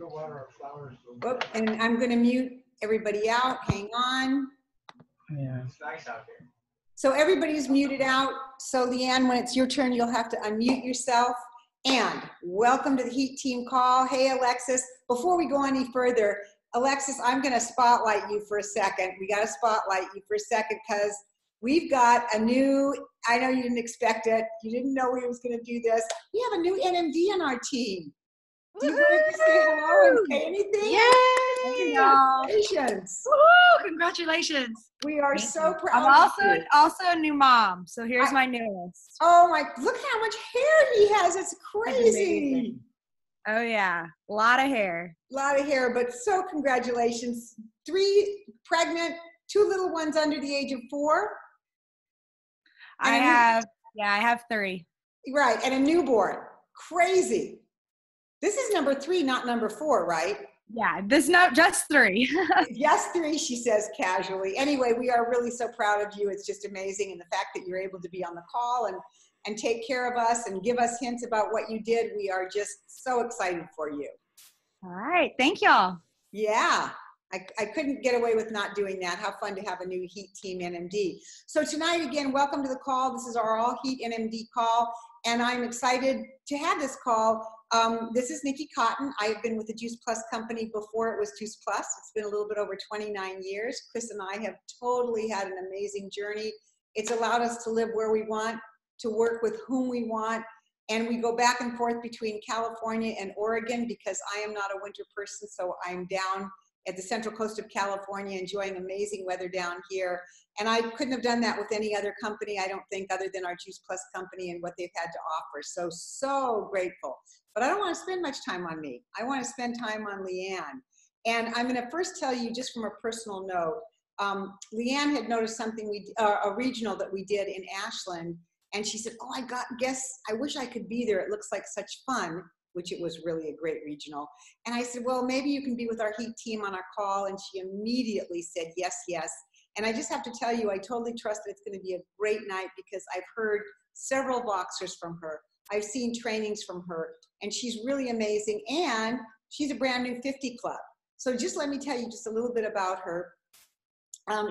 Whoop, and I'm going to mute everybody out. Hang on. Yeah. It's nice out there. So everybody's muted out. So Leanne, when it's your turn, you'll have to unmute yourself. And welcome to the Heat Team call. Hey, Alexis. Before we go any further, Alexis, I'm going to spotlight you for a second. We got to spotlight you for a second because we've got a new, I know you didn't expect it. You didn't know we was going to do this. We have a new NMD on our team. Do you want to say hello and say anything? Yay! Congratulations. Woo! Congratulations. We are so proud I'm of you. also a new mom, so here's my newest. Oh my, look how much hair he has. It's crazy. Oh yeah, a lot of hair. A lot of hair, but so congratulations. 3 pregnant, 2 little ones under the age of 4. I have 3. Right, and a newborn. Crazy. This is number 3, not number 4, right? Yeah, this not just 3. Just 3, she says casually. Anyway, we are really so proud of you. It's just amazing. And the fact that you're able to be on the call and take care of us and give us hints about what you did, we are just so excited for you. All right, thank y'all. Yeah, I couldn't get away with not doing that. How fun to have a new Heat Team NMD. So tonight, again, welcome to the call. This is our All Heat NMD call, and I'm excited to have this call. This is Nikki Cotton. I've been with the Juice Plus company before it was Juice Plus. It's been a little bit over 29 years. Chris and I have totally had an amazing journey. It's allowed us to live where we want, to work with whom we want, and we go back and forth between California and Oregon because I am not a winter person, so I'm down at the central coast of California enjoying amazing weather down here. And I couldn't have done that with any other company, I don't think, other than our Juice Plus company and what they've had to offer. So grateful. But I don't want to spend much time on me. I want to spend time on Leanne. And I'm going to first tell you just from a personal note, Leanne had noticed something, a regional that we did in Ashland. And she said, oh, I wish I could be there. It looks like such fun, which it was really a great regional. And I said, well, maybe you can be with our Heat Team on our call. And she immediately said, yes. And I just have to tell you, I totally trust that it's going to be a great night because I've heard several boxers from her. I've seen trainings from her, and she's really amazing. And she's a brand new 50 club. So just let me tell you just a little bit about her.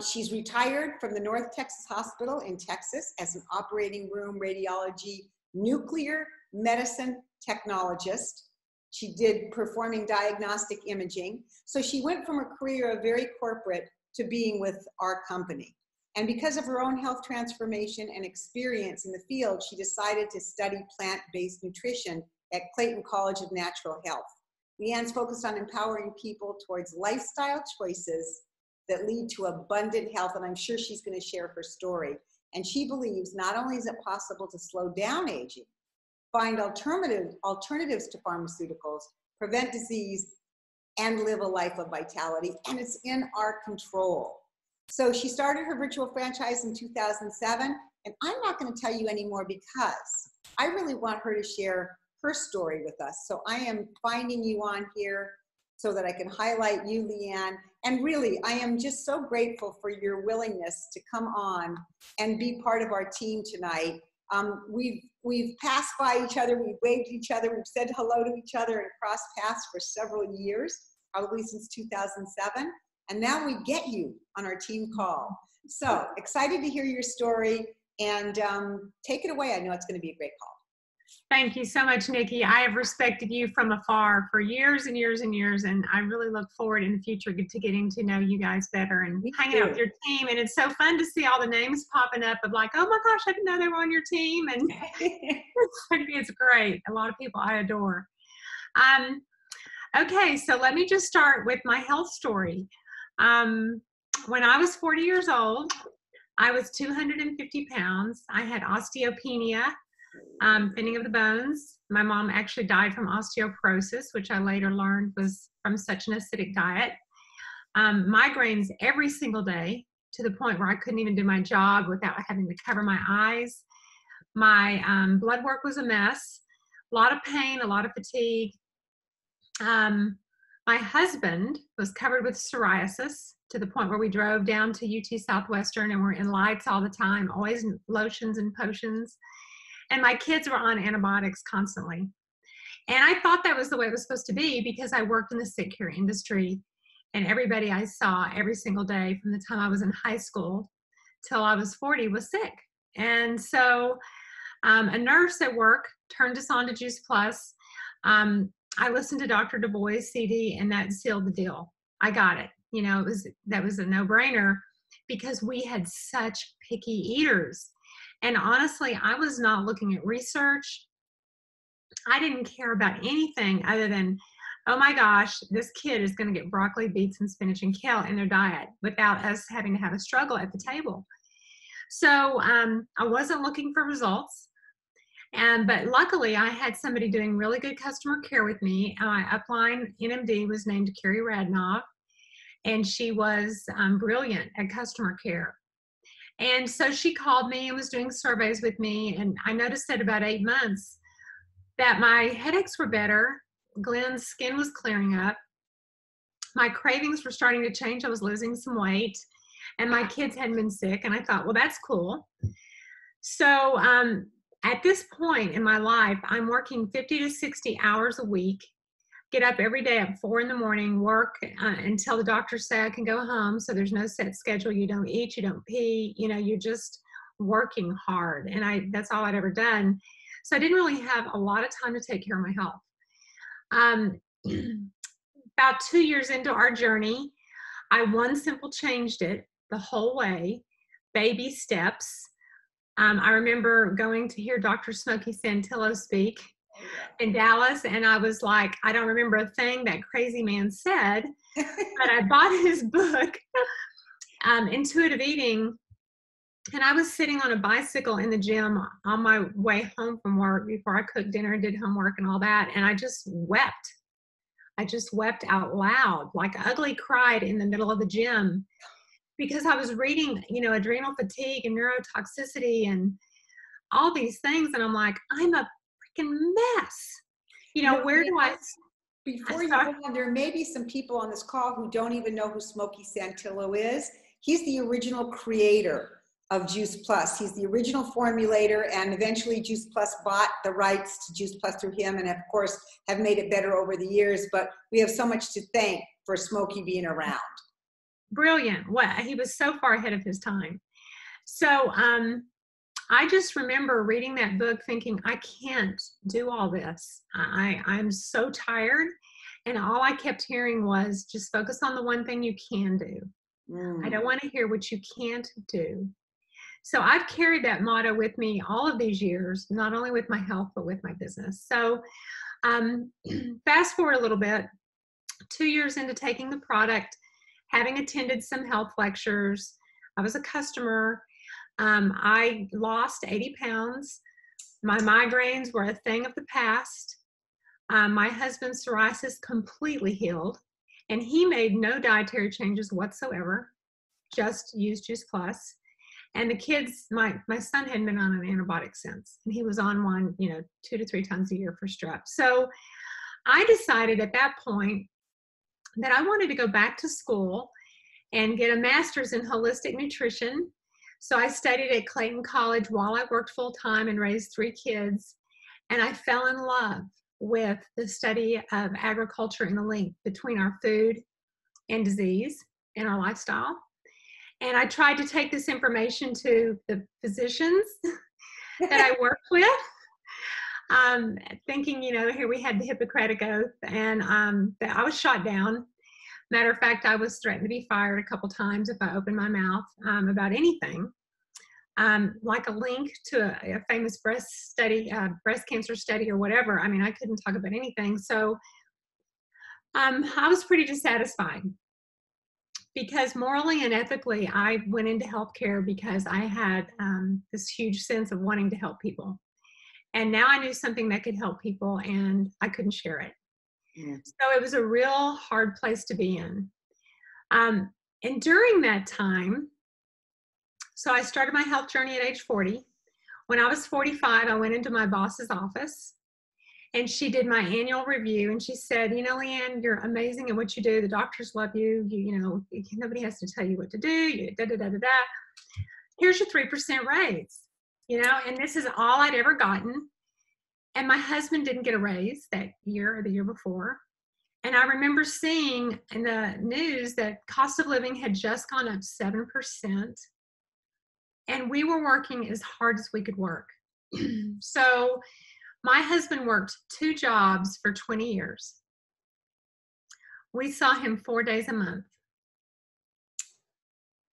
She's retired from the North Texas Hospital in Texas as an operating room radiology nuclear medicine technologist. She did performing diagnostic imaging. So she went from a career of very corporate to being with our company. And because of her own health transformation and experience in the field, she decided to study plant-based nutrition at Clayton College of Natural Health. Leanne's focused on empowering people towards lifestyle choices that lead to abundant health, and I'm sure she's going to share her story. And she believes not only is it possible to slow down aging, find alternatives to pharmaceuticals, prevent disease, and live a life of vitality, and it's in our control. So she started her virtual franchise in 2007, and I'm not going to tell you anymore because I really want her to share her story with us. So I am finding you on here so that I can highlight you, Leanne. And really, I am just so grateful for your willingness to come on and be part of our team tonight. We've passed by each other, we've waved at each other, we've said hello to each other and crossed paths for several years, probably since 2007. And now we get you on our team call. So excited to hear your story, and take it away. I know it's going to be a great call. Thank you so much, Nikki. I have respected you from afar for years and years and years, and I really look forward in the future to getting to know you guys better and hanging out with your team. And it's so fun to see all the names popping up of like, oh my gosh, I didn't know they were on your team. And it's great. A lot of people I adore. Okay, so let me just start with my health story. When I was 40 years old, I was 250 pounds. I had osteopenia, thinning of the bones. My mom actually died from osteoporosis, which I later learned was from such an acidic diet. Migraines every single day to the point where I couldn't even do my job without having to cover my eyes. My blood work was a mess, a lot of pain, a lot of fatigue. My husband was covered with psoriasis to the point where we drove down to UT Southwestern and were in lights all the time, always lotions and potions. And my kids were on antibiotics constantly. And I thought that was the way it was supposed to be because I worked in the sick care industry, and everybody I saw every single day from the time I was in high school till I was 40 was sick. And so a nurse at work turned us on to Juice Plus. I listened to Dr. Du Bois' CD, and that sealed the deal. I got it. You know, that was a no-brainer because we had such picky eaters. And honestly, I was not looking at research. I didn't care about anything other than, oh my gosh, this kid is going to get broccoli, beets, and spinach and kale in their diet without us having to have a struggle at the table. So I wasn't looking for results. But luckily, I had somebody doing really good customer care with me. My upline NMD was named Carrie Radnoff, and she was brilliant at customer care. And so she called me and was doing surveys with me, and I noticed at about 8 months that my headaches were better, Glenn's skin was clearing up, my cravings were starting to change, I was losing some weight, and my kids hadn't been sick, and I thought, well, that's cool. So at this point in my life, I'm working 50 to 60 hours a week, get up every day at 4 in the morning, work until the doctor said I can go home, so there's no set schedule, you don't eat, you don't pee, you know, you're just working hard, and that's all I'd ever done. So I didn't really have a lot of time to take care of my health. About 2 years into our journey, I one simple changed it the whole way, baby steps. I remember going to hear Dr. Smokey Santillo speak in Dallas, and I was like, I don't remember a thing that crazy man said, but I bought his book, Intuitive Eating, and I was sitting on a bicycle in the gym on my way home from work before I cooked dinner and did homework and all that. And I just wept. I just wept out loud, like ugly cried in the middle of the gym because I was reading, you know, adrenal fatigue and neurotoxicity and all these things. And I'm like, I'm a freaking mess. You know, where do I? Before you go on, there may be some people on this call who don't even know who Smokey Santillo is. He's the original creator of Juice Plus. He's the original formulator, and eventually Juice Plus bought the rights to Juice Plus through him, and of course have made it better over the years, but we have so much to thank for Smokey being around. Brilliant. Well, he was so far ahead of his time. So I just remember reading that book thinking, I can't do all this. I'm so tired. And all I kept hearing was just focus on the one thing you can do. I don't want to hear what you can't do. So I've carried that motto with me all of these years, not only with my health, but with my business. So fast forward a little bit, 2 years into taking the product, having attended some health lectures, I was a customer. I lost 80 pounds. My migraines were a thing of the past. My husband's psoriasis completely healed, and he made no dietary changes whatsoever, just used Juice Plus. And the kids, my son hadn't been on an antibiotic since, and he was on one, 2 to 3 times a year for strep. So I decided at that point that I wanted to go back to school and get a master's in holistic nutrition. So I studied at Clayton College while I worked full time and raised 3 kids. And I fell in love with the study of agriculture and the link between our food and disease and our lifestyle. And I tried to take this information to the physicians that I worked with, thinking, here we had the Hippocratic Oath, and I was shot down. Matter of fact, I was threatened to be fired a couple times if I opened my mouth about anything, like a link to a famous breast cancer study or whatever. I mean, I couldn't talk about anything. So I was pretty dissatisfied because morally and ethically, I went into healthcare because I had this huge sense of wanting to help people. And now I knew something that could help people, and I couldn't share it. So it was a real hard place to be in. And during that time, so I started my health journey at age 40. When I was 45, I went into my boss's office, and she did my annual review, and she said, Leanne, you're amazing at what you do. The doctors love you. Nobody has to tell you what to do. Here's your 3% raise, and this is all I'd ever gotten. And my husband didn't get a raise that year or the year before. And I remember seeing in the news that cost of living had just gone up 7%. And we were working as hard as we could work. So my husband worked 2 jobs for 20 years. We saw him 4 days a month.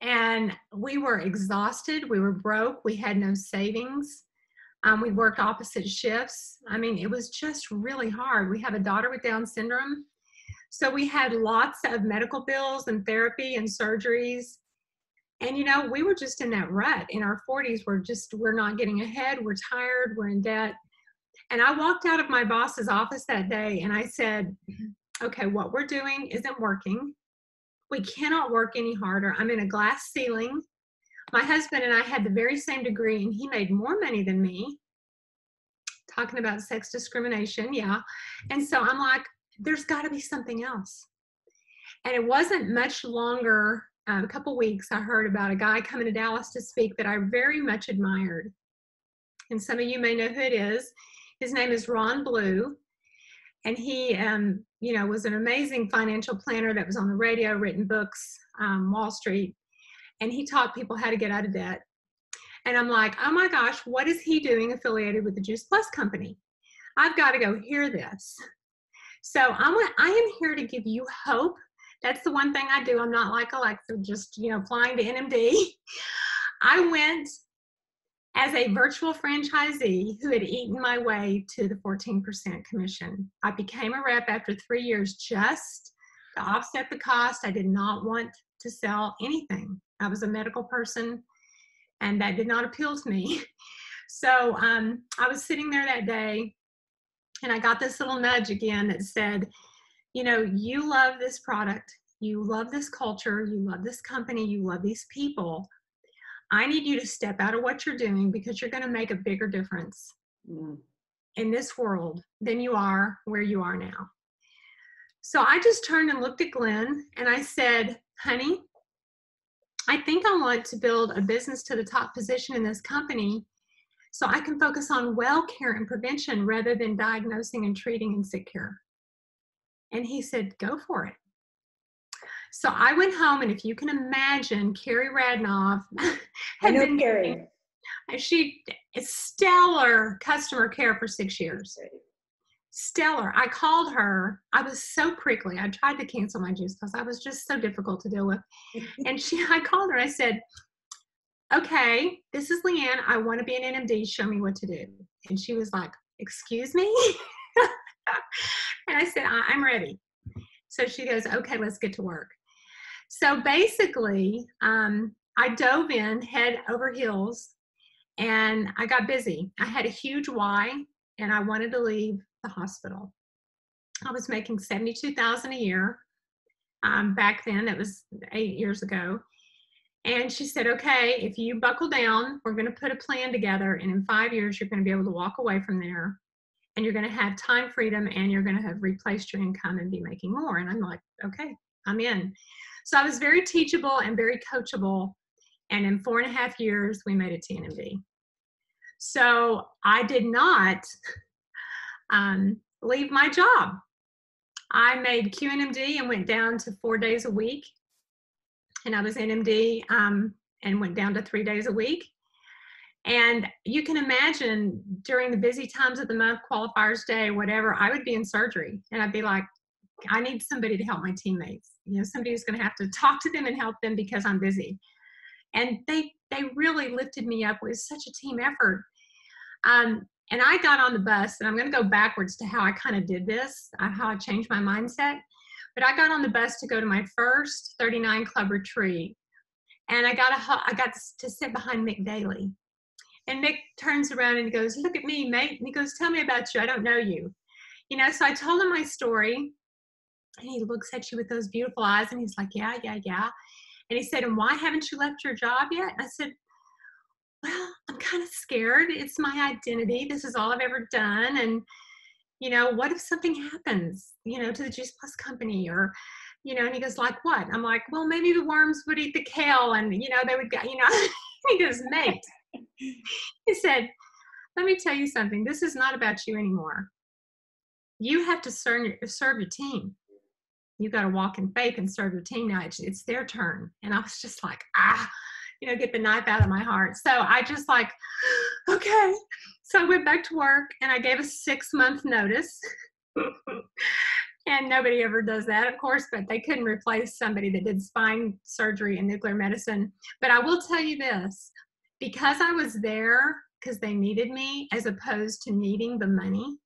And we were exhausted. We were broke. We had no savings. We worked opposite shifts. I mean, it was just really hard. We have a daughter with Down syndrome. So we had lots of medical bills and therapy and surgeries. And, you know, we were just in that rut. In our 40s, we're not getting ahead. We're tired. We're in debt. And I walked out of my boss's office that day and I said, okay, what we're doing isn't working. We cannot work any harder. I'm in a glass ceiling. My husband and I had the very same degree and he made more money than me. Talking about sex discrimination, yeah. And so I'm like, there's got to be something else. And it wasn't much longer, a couple weeks, I heard about a guy coming to Dallas to speak that I very much admired. And some of you may know who it is. His name is Ron Blue. And he, you know, was an amazing financial planner that was on the radio, written books, Wall Street. And he taught people how to get out of debt. And I'm like, oh my gosh, what is he doing affiliated with the Juice Plus company? I've got to go hear this. So I am here to give you hope. That's the one thing I do. I'm not like Alexa, just, you know, flying to NMD. I went as a virtual franchisee who had eaten my way to the 14% commission. I became a rep after 3 years just to offset the cost. I did not want to sell anything. I was a medical person and that did not appeal to me. So I was sitting there that day and I got this little nudge again that said, you know, you love this product, you love this culture, you love this company, you love these people. I need you to step out of what you're doing because you're going to make a bigger difference in this world than you are where you are now. So I just turned and looked at Glenn and I said, honey, I think I want to build a business to the top position in this company so I can focus on well care and prevention rather than diagnosing and treating and sick care. And he said, go for it. So I went home, and if you can imagine, Carrie Radnoff I know Carrie. She is stellar customer care for 6 years. Stellar. I called her. I was so prickly. I tried to cancel my Juice because I was just so difficult to deal with. And I called her. I said, okay, this is Leanne. I want to be an NMD. Show me what to do. And she was like, excuse me? And I said, I'm ready. So she goes, okay, let's get to work. So basically, I dove in head over heels and I got busy. I had a huge why and I wanted to leave the hospital. I was making $72,000 a year back then. That was 8 years ago. And she said, okay, if you buckle down, we're going to put a plan together. And in 5 years, you're going to be able to walk away from there. And you're going to have time freedom and you're going to have replaced your income and be making more. And I'm like, okay, I'm in. So I was very teachable and very coachable. And in 4.5 years, we made it to NMD. So I did not leave my job. I made QNMD and went down to 4 days a week. And I was NMD and went down to 3 days a week. And you can imagine during the busy times of the month, qualifiers day, whatever, I would be in surgery. And I'd be like, I need somebody to help my teammates. You know, somebody who's going to have to talk to them and help them because I'm busy. And they really lifted me up. It was such a team effort. And I got on the bus, and I'm going to go backwards to how I kind of did this, how I changed my mindset. But I got on the bus to go to my first 39 Club retreat. And I got to sit behind Mick Daly. And Mick turns around and he goes, look at me, mate. And he goes, tell me about you. I don't know you. You know, so I told him my story. And he looks at you with those beautiful eyes. And he's like, yeah. And he said, and why haven't you left your job yet? And I said, well, I'm kind of scared. It's my identity. This is all I've ever done. And, you know, what if something happens, you know, to the Juice Plus company or, you know, and he goes, like what? I'm like, well, maybe the worms would eat the kale and, you know, they would go, you know, he goes, mate. He said, let me tell you something. This is not about you anymore. You have to serve your team. You got to walk in faith and serve your team now. It's their turn. And I was just like, get the knife out of my heart. So I just like, okay. So I went back to work and I gave a 6-month notice. And nobody ever does that, of course, but they couldn't replace somebody that did spine surgery and nuclear medicine. But I will tell you this, because I was there because they needed me as opposed to needing the money,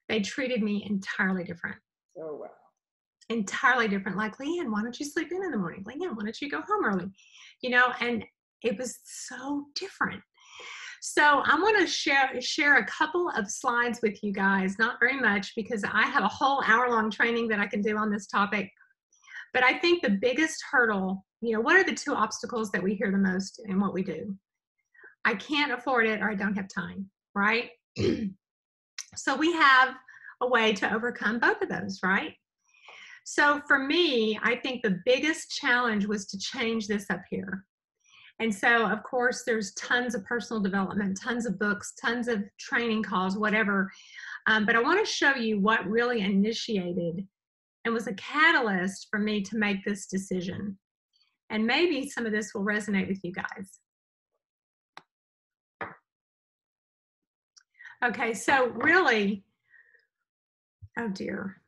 they treated me entirely different. Oh, wow. Entirely different. Like, Leanne, why don't you sleep in the morning? Leanne, why don't you go home early? And it was so different. So I'm going to share a couple of slides with you guys, not very much because I have a whole hour-long training that I can do on this topic. But I think the biggest hurdle, what are the 2 obstacles that we hear the most in what we do? I can't afford it or I don't have time, right? So we have a way to overcome both of those, right? So for me, I think the biggest challenge was to change this up here. And so, of course, there's tons of personal development, tons of books, tons of training calls, whatever. But I want to show you what really initiated and was a catalyst for me to make this decision. And maybe some of this will resonate with you guys. Okay, so really, oh dear,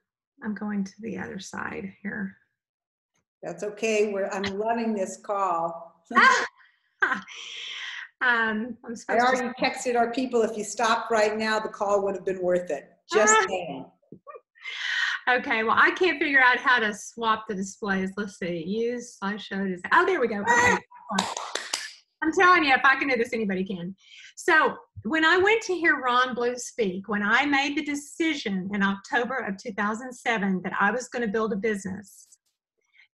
I'm going to the other side here. That's okay. I'm loving this call. I already texted our people. If you stopped right now, the call would have been worth it. Just saying. Okay, well, I can't figure out how to swap the displays. Let's see. Use slideshow. Oh, there we go. Okay. I'm telling you, if I can do this, anybody can. So when I went to hear Ron Blue speak, when I made the decision in October of 2007 that I was going to build a business,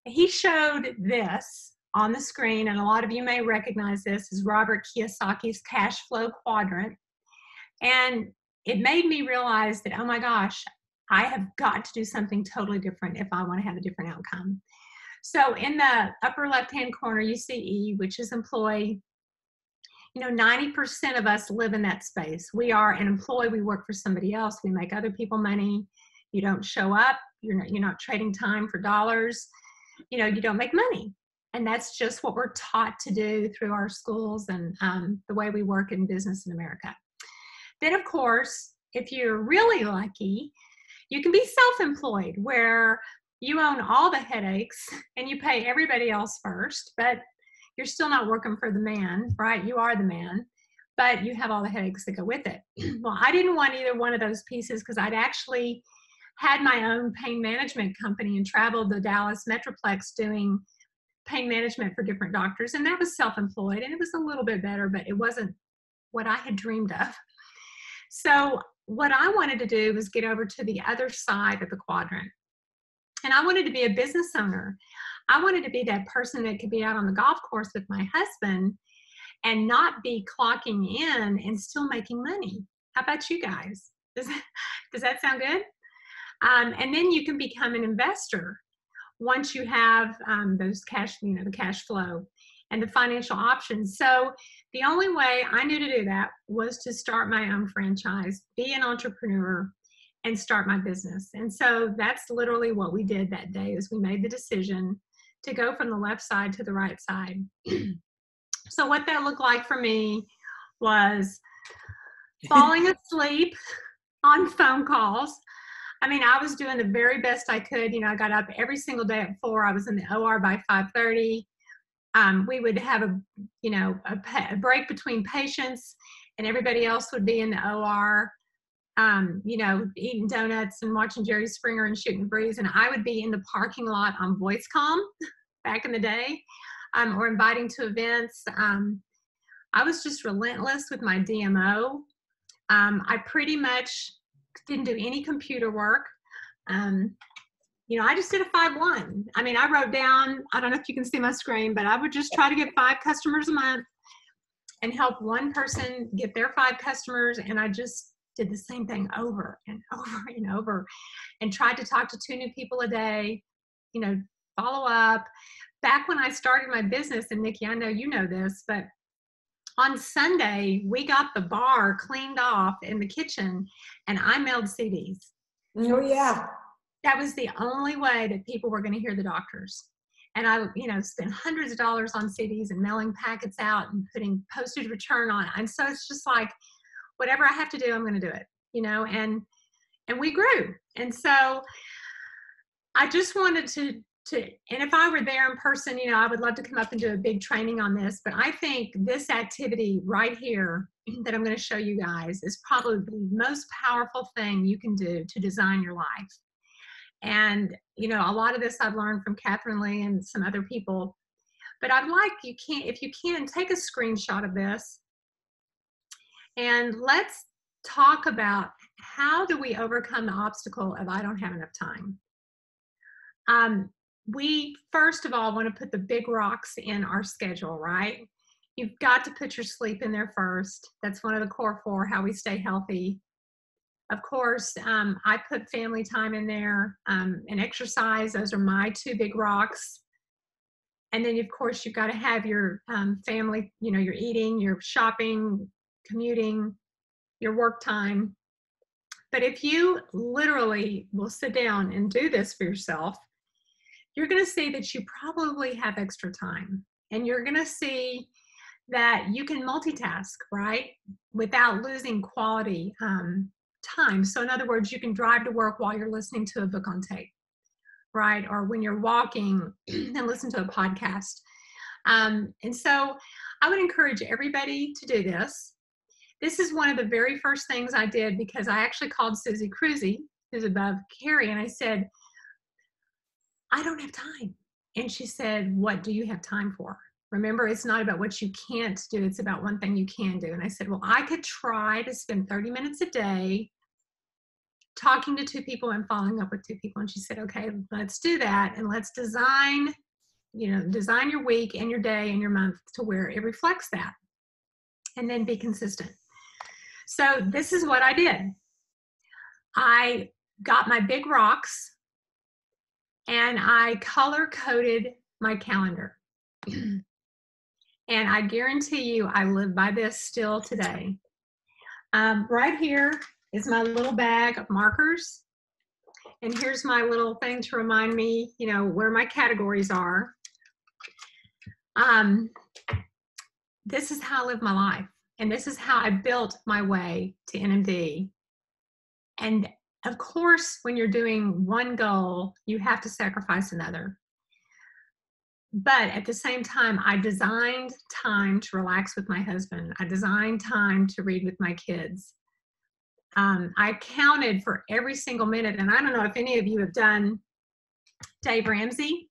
he showed this on the screen, and a lot of you may recognize this as Robert Kiyosaki's cash flow quadrant. And it made me realize that, oh my gosh, I have got to do something totally different if I want to have a different outcome. So in the upper left-hand corner, you see E, which is employee. 90% of us live in that space. We are an employee. We work for somebody else. We make other people money. You don't show up. You're not trading time for dollars. You don't make money. And that's just what we're taught to do through our schools and the way we work in business in America. Then, of course, if you're really lucky, you can be self-employed, where you own all the headaches and you pay everybody else first, but you're still not working for the man, right? You are the man, but you have all the headaches that go with it. Well, I didn't want either one of those pieces because I'd actually had my own pain management company and traveled the Dallas Metroplex doing pain management for different doctors. And that was self-employed, and it was a little bit better, but it wasn't what I had dreamed of. So what I wanted to do was get over to the other side of the quadrant. And I wanted to be a business owner. I wanted to be that person that could be out on the golf course with my husband and not be clocking in and still making money. How about you guys? Does that sound good? And then you can become an investor once you have those cash, the cash flow and the financial options. So the only way I knew to do that was to start my own franchise, be an entrepreneur, and start my business. And so that's literally what we did that day, is we made the decision to go from the left side to the right side. So what that looked like for me was falling asleep on phone calls. I mean, I was doing the very best I could. I got up every single day at 4. I was in the OR by 5:30. We would have a break between patients, and everybody else would be in the OR, eating donuts and watching Jerry Springer and shooting the breeze. And I would be in the parking lot on VoiceCom back in the day, or inviting to events. I was just relentless with my DMO. I pretty much didn't do any computer work. I just did a 5-1. I mean, I wrote down, I don't know if you can see my screen, but I would just try to get 5 customers a month and help one person get their 5 customers. And I just did the same thing over and over and over, and tried to talk to 2 new people a day, follow up. Back when I started my business, and Nikki, I know you know this, but On Sunday, we got the bar cleaned off in the kitchen, and I mailed CDs. Oh, yeah. That was the only way that people were going to hear the doctors. And I, spent hundreds of dollars on CDs and mailing packets out and putting postage return on. And so it's just like, whatever I have to do, I'm going to do it, and we grew. And so I just wanted to, and if I were there in person, I would love to come up and do a big training on this, but I think this activity right here that I'm going to show you guys is probably the most powerful thing you can do to design your life. And, a lot of this I've learned from Catherine Lee and some other people, but I'd like if you can, take a screenshot of this and let's talk about how do we overcome the obstacle of I don't have enough time. We, first of all, want to put the big rocks in our schedule, right? You've got to put your sleep in there first. That's one of the core four, how we stay healthy. Of course, I put family time in there and exercise. Those are my two big rocks. And then, of course, you've got to have your family, your eating, your shopping, commuting, your work time. But if you literally will sit down and do this for yourself, you're going to see that you probably have extra time. And you're going to see that you can multitask, right? Without losing quality time. So in other words, you can drive to work while you're listening to a book on tape, right? Or when you're walking and listen to a podcast. And so I would encourage everybody to do this. This is one of the very first things I did because I actually called Susie Cruzy, who's above Carrie, and I said, I don't have time. And she said, what do you have time for? Remember, it's not about what you can't do. It's about one thing you can do. And I said, well, I could try to spend 30 minutes a day talking to two people and following up with two people. And she said, okay, let's do that. And let's design your week and your day and your month to where it reflects that. And then be consistent. So this is what I did. I got my big rocks and I color coded my calendar. And I guarantee you I live by this still today. Right here is my little bag of markers. And here's my little thing to remind me, where my categories are. This is how I live my life. And this is how I built my way to NMD. And of course, when you're doing one goal, you have to sacrifice another. But at the same time, I designed time to relax with my husband. I designed time to read with my kids. I counted for every single minute. And I don't know if any of you have done Dave Ramsey,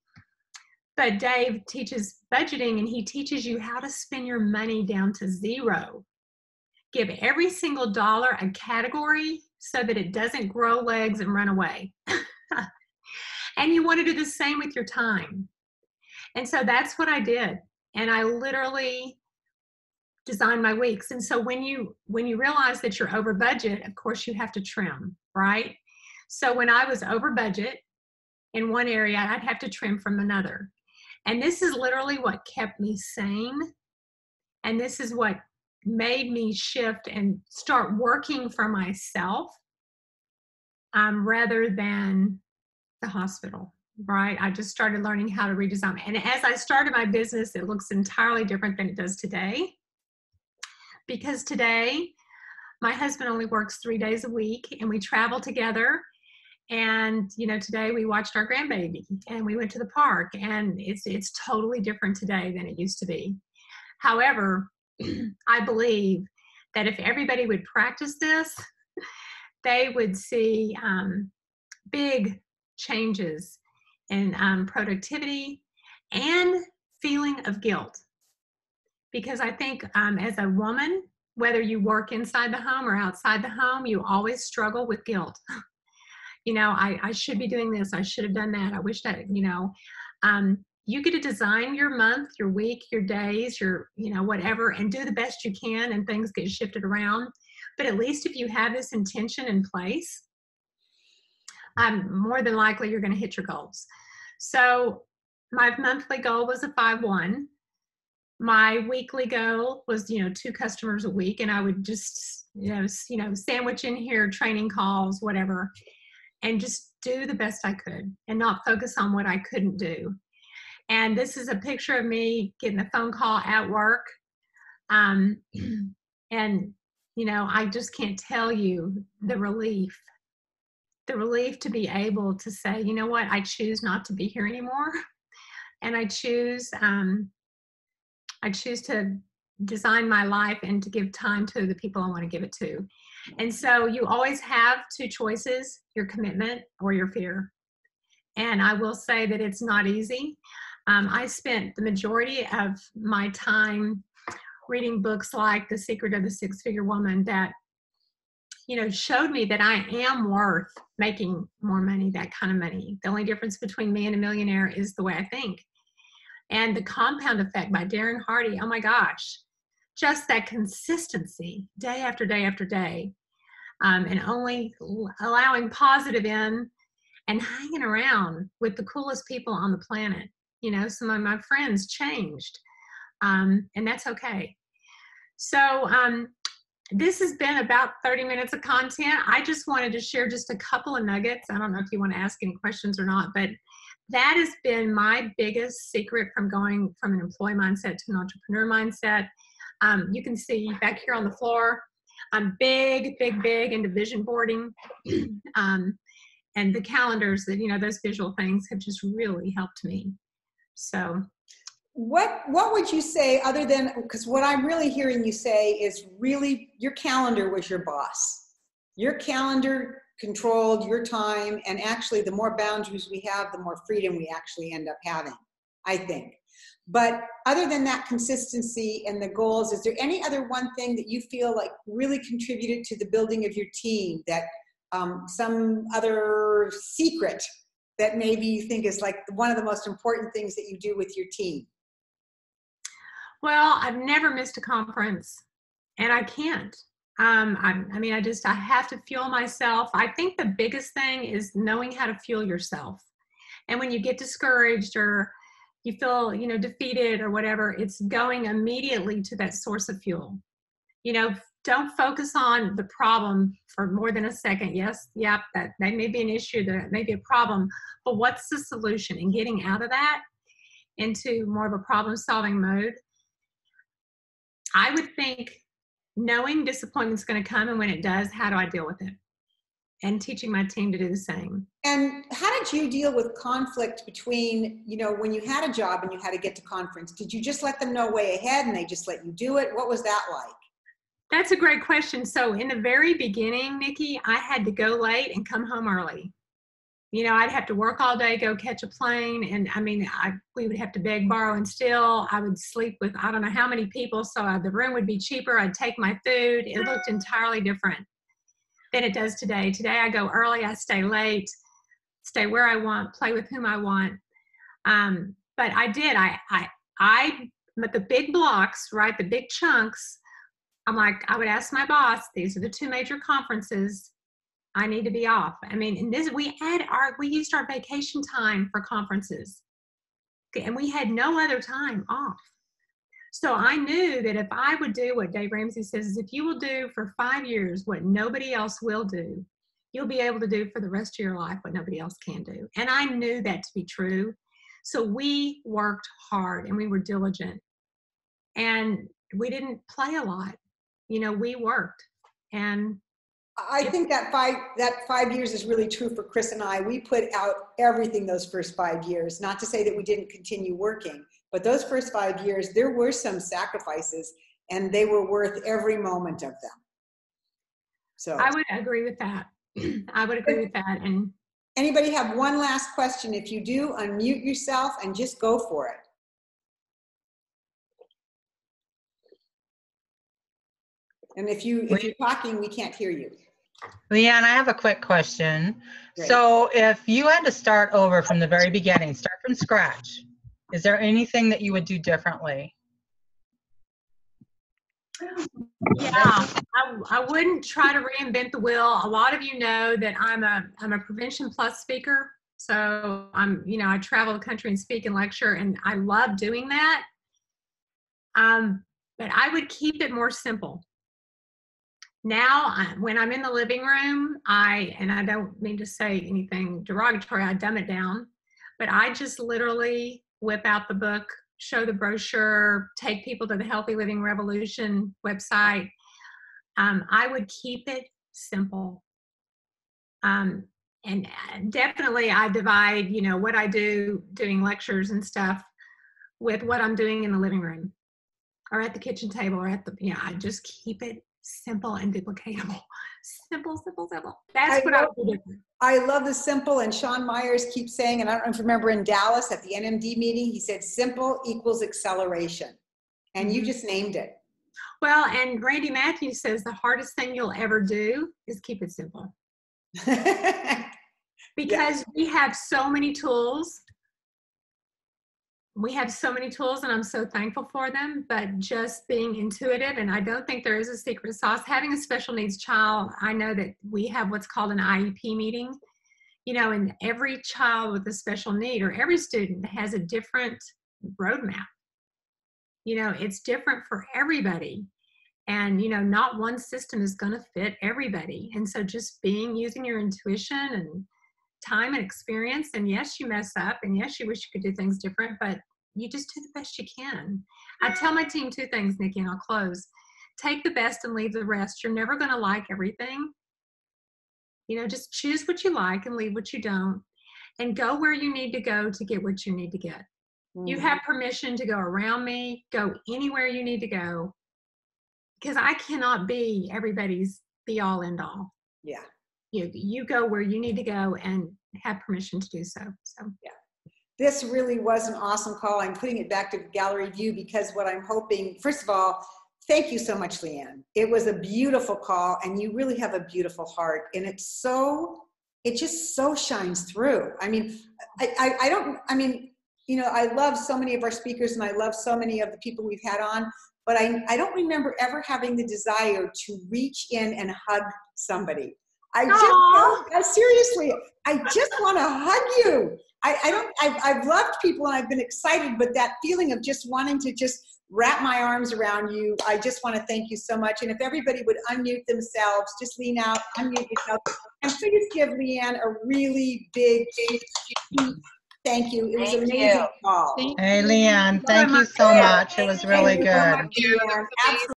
but Dave teaches budgeting and he teaches you how to spend your money down to zero. Give every single dollar a category so that it doesn't grow legs and run away. And you want to do the same with your time. And so that's what I did. And I literally designed my weeks. And so when you realize that you're over budget, of course you have to trim, right? So when I was over budget in one area, I'd have to trim from another. And this is literally what kept me sane. And this is what made me shift and start working for myself rather than the hospital, right? I just started learning how to redesign. And as I started my business, it looks entirely different than it does today. Because today, my husband only works 3 days a week and we travel together. And, today we watched our grandbaby and we went to the park, and it's totally different today than it used to be. However, I believe that if everybody would practice this, they would see big changes in productivity and feeling of guilt. Because I think as a woman, whether you work inside the home or outside the home, you always struggle with guilt. I should be doing this. I should have done that. I wish that, you get to design your month, your week, your days, your, whatever, and do the best you can, and things get shifted around. But at least if you have this intention in place, more than likely you're going to hit your goals. So my monthly goal was a 5-1. My weekly goal was, 2 customers a week, and I would just, sandwich in here training calls, whatever, and just do the best I could and not focus on what I couldn't do. And this is a picture of me getting a phone call at work. And, I just can't tell you the relief to be able to say, you know what, I choose not to be here anymore. And I choose to design my life and to give time to the people I want to give it to. And so you always have 2 choices, your commitment or your fear. And I will say that it's not easy. I spent the majority of my time reading books like The Secret of the Six-Figure Woman that, showed me that I am worth making more money, that kind of money. The only difference between me and a millionaire is the way I think. And The Compound Effect by Darren Hardy, oh my gosh, just that consistency day after day after day, and only allowing positive in and hanging around with the coolest people on the planet. Some of my friends changed, and that's okay. So this has been about 30 minutes of content. I just wanted to share just a couple of nuggets. I don't know if you want to ask any questions or not, but that has been my biggest secret from going from an employee mindset to an entrepreneur mindset. You can see back here on the floor, I'm big into vision boarding. And the calendars, that those visual things have just really helped me. So what would you say, other than, because what I'm really hearing you say is really your calendar was your boss. Your calendar controlled your time, and actually the more boundaries we have, the more freedom we actually end up having, I think. But other than that consistency and the goals, is there any other one thing that you feel like really contributed to the building of your team, that some other secret that maybe you think is like one of the most important things that you do with your team? Well, I've never missed a conference, and I can't. I have to fuel myself. I think the biggest thing is knowing how to fuel yourself. And when you get discouraged or you feel, defeated or whatever, it's going immediately to that source of fuel. Don't focus on the problem for more than a second. Yes, yep, that may be an issue, that may be a problem, but what's the solution? And getting out of that into more of a problem-solving mode. I would think knowing disappointment's going to come, and when it does, how do I deal with it? And teaching my team to do the same. And how did you deal with conflict between, when you had a job and you had to get to conference? Did you just let them know way ahead and they just let you do it? What was that like? That's a great question. So in the very beginning, Nikki, I had to go late and come home early. I'd have to work all day, go catch a plane. And we would have to beg, borrow, and steal. I would sleep with, I don't know how many people. So the room would be cheaper. I'd take my food. It looked entirely different than it does today. Today I go early, I stay late, stay where I want, play with whom I want. But I did, but the big blocks, right, the big chunks, I would ask my boss, these are the 2 major conferences, I need to be off. We used our vacation time for conferences, and we had no other time off. So I knew that if I would do what Dave Ramsey says, is if you will do for 5 years what nobody else will do, you'll be able to do for the rest of your life what nobody else can do. And I knew that to be true. So we worked hard and we were diligent, and we didn't play a lot. We worked. And I think that 5 years is really true for Chris and I. We put out everything those first 5 years, not to say that we didn't continue working, but those first 5 years, there were some sacrifices, and they were worth every moment of them. So I would agree with that. I would agree with that. And anybody have one last question? If you do, unmute yourself and just go for it. And if you're talking, we can't hear you. Leanne, I have a quick question. Great. So if you had to start over from the very beginning, start from scratch, is there anything that you would do differently? Yeah, I wouldn't try to reinvent the wheel. A lot of you know that I'm a Prevention Plus speaker. So I travel the country and speak and lecture, and I love doing that. But I would keep it more simple. Now, when I'm in the living room, and I don't mean to say anything derogatory, I dumb it down, but I just literally whip out the book, show the brochure, take people to the Healthy Living Revolution website. I would keep it simple. And definitely I divide, what I do doing lectures and stuff with what I'm doing in the living room or at the kitchen table or I just keep it simple and duplicatable. Simple, simple, simple. That's what I would do different. I love the simple, and Sean Myers keeps saying, and I don't know if you remember in Dallas at the NMD meeting, he said simple equals acceleration. And you just named it. Well, and Randy Matthews says the hardest thing you'll ever do is keep it simple. Because we have so many tools. We have so many tools, and I'm so thankful for them, but just being intuitive, and I don't think there is a secret sauce. Having a special needs child, I know that we have what's called an IEP meeting, and every child with a special need or every student has a different roadmap. It's different for everybody. And, not one system is going to fit everybody. And so just using your intuition and time and experience, and yes, you mess up, and yes, you wish you could do things different, but you just do the best you can. I tell my team 2 things, Nikki, and I'll close. Take the best and leave the rest. You're never going to like everything. Just choose what you like and leave what you don't, and go where you need to go to get what you need to get. You have permission to go around me, go anywhere you need to go, because I cannot be everybody's be all end all. Yeah. You go where you need to go and have permission to do so. Yeah. This really was an awesome call. I'm putting it back to gallery view because what I'm hoping, first of all, thank you so much, Leanne. It was a beautiful call, and you really have a beautiful heart, and it just so shines through. I mean, I love so many of our speakers, and I love so many of the people we've had on, but I don't remember ever having the desire to reach in and hug somebody. Seriously, I just want to hug you. I've loved people and I've been excited, but that feeling of just wanting to just wrap my arms around you, I just want to thank you so much. And if everybody would unmute themselves, just lean out, unmute yourself, and please give Leanne a really big thank you. It was an amazing call. Hey, Leanne, thank you so much. It was really good. Thank you so much, Leanne. Absolutely.